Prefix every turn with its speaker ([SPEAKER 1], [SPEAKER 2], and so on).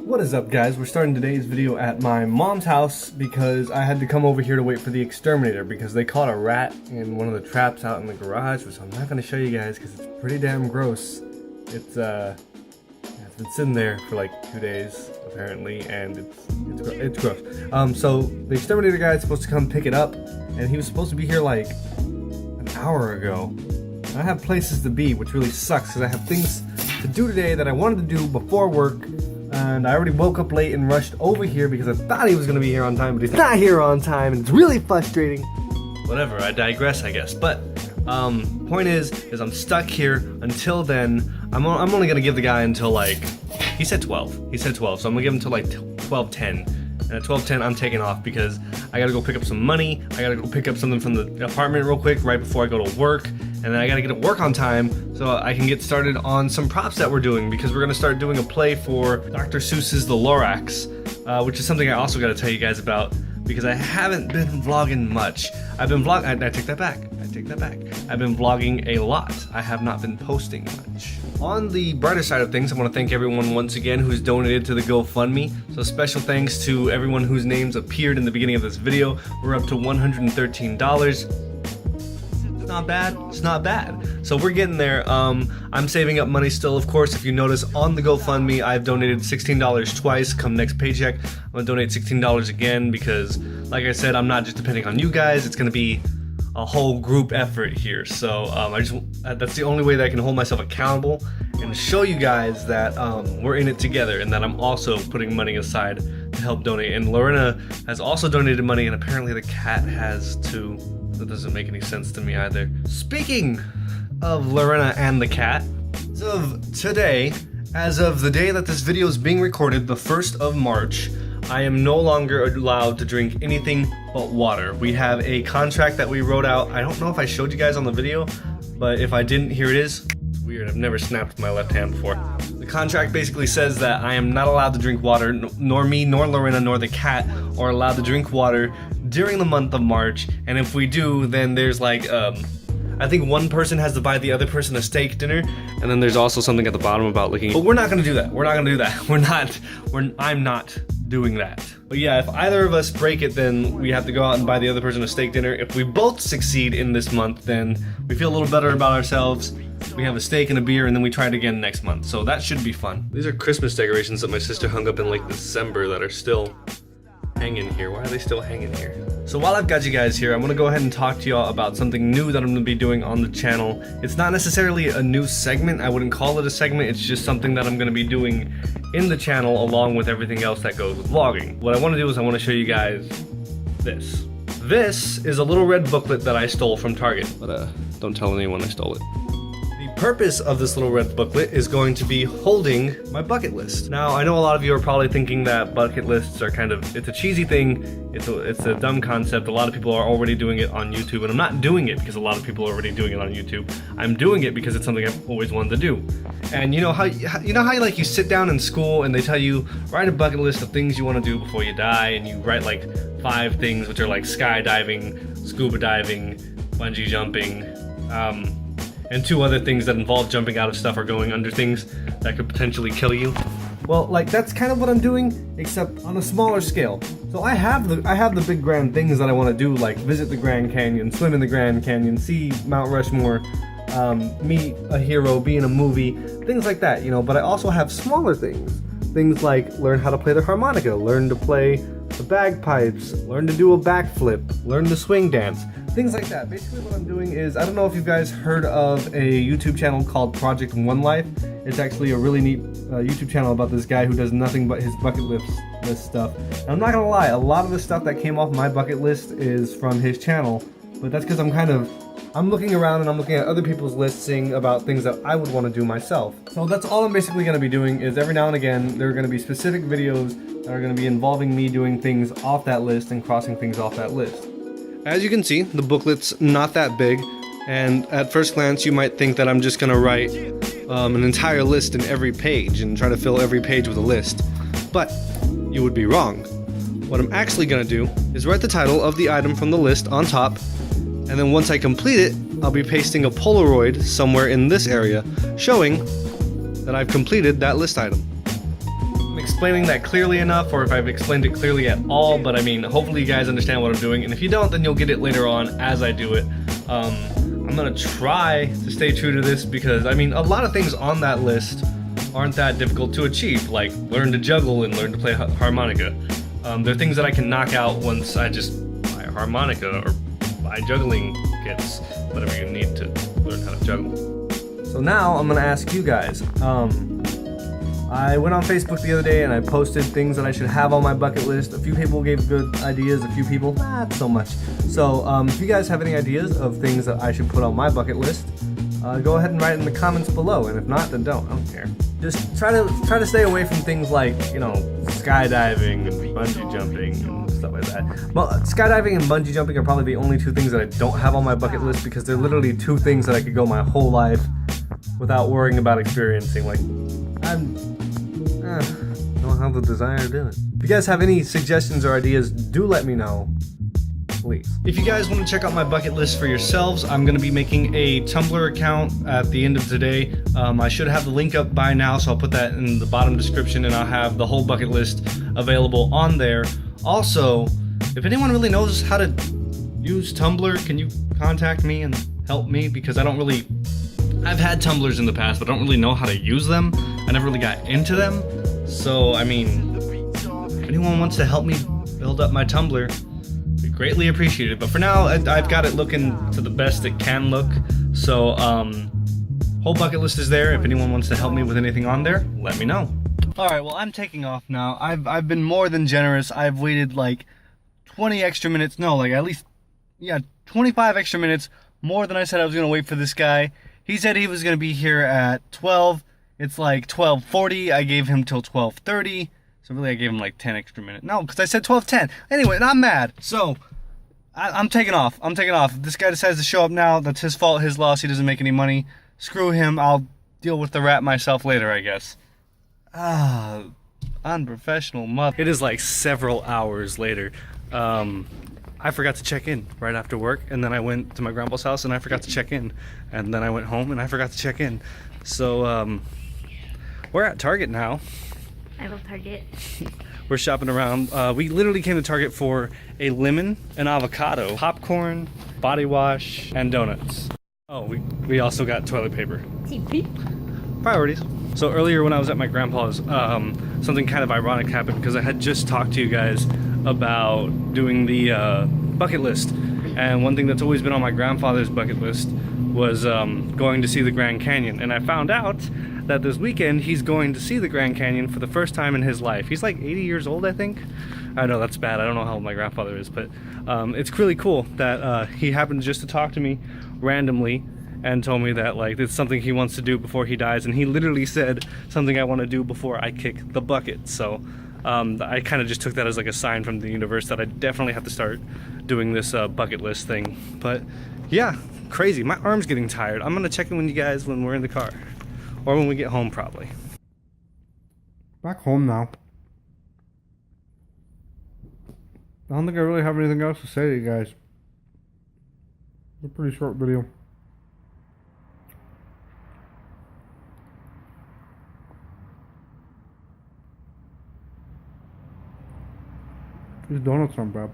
[SPEAKER 1] What is up, guys? We're starting today's video at my mom's house because I had to come over here to wait for the exterminator because they caught a rat in one of the traps out in the garage, which I'm not going to show you guys because it's pretty damn gross. It's been sitting there for like 2 days apparently, and it's gross. So the exterminator guy is supposed to come pick it up, and he was supposed to be here like an hour ago. And I have places to be, which really sucks because I have things to do today that I wanted to do before work. And I already woke up late and rushed over here because I thought he was going to be here on time, but he's not here on time, and it's really frustrating. Whatever, I digress, I guess. But point is I'm stuck here until then. I'm only going to give the guy until like, he said 12. He said 12, so I'm going to give him until like 12:10. And at 12:10, I'm taking off because I got to go pick up some money. I got to go pick up something from the apartment real quick right before I go to work. And then I gotta get to work on time so I can get started on some props that we're doing, because we're gonna start doing a play for Dr. Seuss's The Lorax, which is something I also gotta tell you guys about because I haven't been vlogging much. I've been I take that back. I've been vlogging a lot. I have not been posting much. On the brighter side of things, I want to thank everyone once again who's donated to the GoFundMe. So special thanks to everyone whose names appeared in the beginning of this video. We're up to $113. It's not bad. It's not bad. So we're getting there. I'm saving up money still, of course. If you notice on the GoFundMe, I've donated $16 twice. Come next paycheck, I'm gonna donate $16 again because, like I said, I'm not just depending on you guys. It's gonna be a whole group effort here. So that's the only way that I can hold myself accountable and show you guys that we're in it together, and that I'm also putting money aside to help donate. And Lorena has also donated money, and apparently the cat has too. That doesn't make any sense to me either. Speaking of Lorena and the cat, as of today, as of the day that this video is being recorded, the 1st of March, I am no longer allowed to drink anything but water. We have a contract that we wrote out. I don't know if I showed you guys on the video, but if I didn't, here it is. It's weird, I've never snapped my left hand before. The contract basically says that I am not allowed to drink water, nor me, nor Lorena, nor the cat are allowed to drink water during the month of March, and if we do, then there's like, I think one person has to buy the other person a steak dinner, and then there's also something at the bottom about licking. But we're not gonna do that. We're not gonna do that. I'm not doing that. But yeah, if either of us break it, then we have to go out and buy the other person a steak dinner. If we both succeed in this month, then we feel a little better about ourselves. We have a steak and a beer, and then we try it again next month. So that should be fun. These are Christmas decorations that my sister hung up in like December that are still hanging here. Why are they still hanging here? So while I've got you guys here, I'm gonna go ahead and talk to y'all about something new that I'm gonna be doing on the channel. It's not necessarily a new segment. I wouldn't call it a segment. It's just something that I'm gonna be doing in the channel along with everything else that goes with vlogging. What I wanna do is I wanna show you guys this. This is a little red booklet that I stole from Target, but don't tell anyone I stole it. The purpose of this little red booklet is going to be holding my bucket list. Now, I know a lot of you are probably thinking that bucket lists are kind of, it's a cheesy thing, it's a dumb concept. A lot of people are already doing it on YouTube, and I'm not doing it because a lot of people are already doing it on YouTube. I'm doing it because it's something I've always wanted to do. And you know how like you sit down in school and they tell you, write a bucket list of things you want to do before you die, and you write like 5 things, which are like skydiving, scuba diving, bungee jumping, and 2 other things that involve jumping out of stuff or going under things that could potentially kill you. Well, like that's kind of what I'm doing, except on a smaller scale. So I have the big grand things that I want to do, like visit the Grand Canyon, swim in the Grand Canyon, see Mount Rushmore, meet a hero, be in a movie, things like that, you know. But I also have smaller things like learn how to play the harmonica, learn to play the bagpipes, learn to do a backflip, learn to swing dance. Things like that. Basically what I'm doing is, I don't know if you guys heard of a YouTube channel called Project One Life. It's actually a really neat YouTube channel about this guy who does nothing but his bucket list stuff. And I'm not gonna lie, a lot of the stuff that came off my bucket list is from his channel, but that's because I'm looking around and I'm looking at other people's listing about things that I would want to do myself. So that's all I'm basically going to be doing, is every now and again there are going to be specific videos that are going to be involving me doing things off that list and crossing things off that list. As you can see, the booklet's not that big, and at first glance you might think that I'm just gonna write an entire list in every page and try to fill every page with a list, but you would be wrong. What I'm actually gonna do is write the title of the item from the list on top, and then once I complete it, I'll be pasting a Polaroid somewhere in this area showing that I've completed that list item. I'm explaining that clearly enough, or if I've explained it clearly at all, but I mean, hopefully you guys understand what I'm doing, and if you don't, then you'll get it later on as I do it. I'm gonna try to stay true to this because, I mean, a lot of things on that list aren't that difficult to achieve, like learn to juggle and learn to play harmonica. They're things that I can knock out once I just buy a harmonica or buy juggling kits, whatever you need to learn how to juggle. So now I'm gonna ask you guys. I went on Facebook the other day and I posted things that I should have on my bucket list. A few people gave good ideas, a few people not so much. So if you guys have any ideas of things that I should put on my bucket list, go ahead and write it in the comments below, and if not, then don't. I don't care. Just try to stay away from things like, you know, skydiving and bungee jumping and stuff like that. Well, skydiving and bungee jumping are probably the only two things that I don't have on my bucket list because they're literally two things that I could go my whole life without worrying about experiencing. Like, I don't have the desire to do it. If you guys have any suggestions or ideas, do let me know. Please. If you guys want to check out my bucket list for yourselves, I'm going to be making a Tumblr account at the end of today. I should have the link up by now, so I'll put that in the bottom description, and I'll have the whole bucket list available on there. Also, if anyone really knows how to use Tumblr, can you contact me and help me? Because I've had Tumblrs in the past, but I don't really know how to use them. I never really got into them. So, I mean, if anyone wants to help me build up my Tumblr, greatly appreciated. But for now, I've got it looking to the best it can look. So whole bucket list is there. If anyone wants to help me with anything on there, let me know. All right, well, I'm taking off now. I've been more than generous. I've waited like 20 extra minutes. No, like at least, yeah, 25 extra minutes more than I said I was gonna wait for this guy. He said he was gonna be here at 12. It's like 12:40. I gave him till 12:30. So really I gave him like 10 extra minutes. No, because I said 12:10. Anyway, and I'm mad. So, I'm taking off. I'm taking off. If this guy decides to show up now, that's his fault, his loss. He doesn't make any money. Screw him. I'll deal with the rat myself later, I guess. Unprofessional mother. It is like several hours later. I forgot to check in right after work, and then I went to my grandpa's house and I forgot to check in. And then I went home and I forgot to check in. So, we're at Target now.
[SPEAKER 2] I love Target.
[SPEAKER 1] We're shopping around. We literally came to Target for a lemon, an avocado, popcorn, body wash, and donuts. Oh, we also got toilet paper. Priorities. So earlier when I was at my grandpa's, something kind of ironic happened because I had just talked to you guys about doing the bucket list. And one thing that's always been on my grandfather's bucket list was going to see the Grand Canyon. And I found out that this weekend he's going to see the Grand Canyon for the first time in his life. He's like 80 years old, I think. I know that's bad. I don't know how old my grandfather is, but it's really cool that he happened just to talk to me randomly and told me that like it's something he wants to do before he dies. And he literally said something I want to do before I kick the bucket. So I kind of just took that as like a sign from the universe that I definitely have to start doing this bucket list thing. But yeah, crazy. My arm's getting tired. I'm gonna check in with you guys when we're in the car. Or when we get home, probably. Back home now. I don't think I really have anything else to say to you guys. It's a pretty short video. These donuts aren't bad.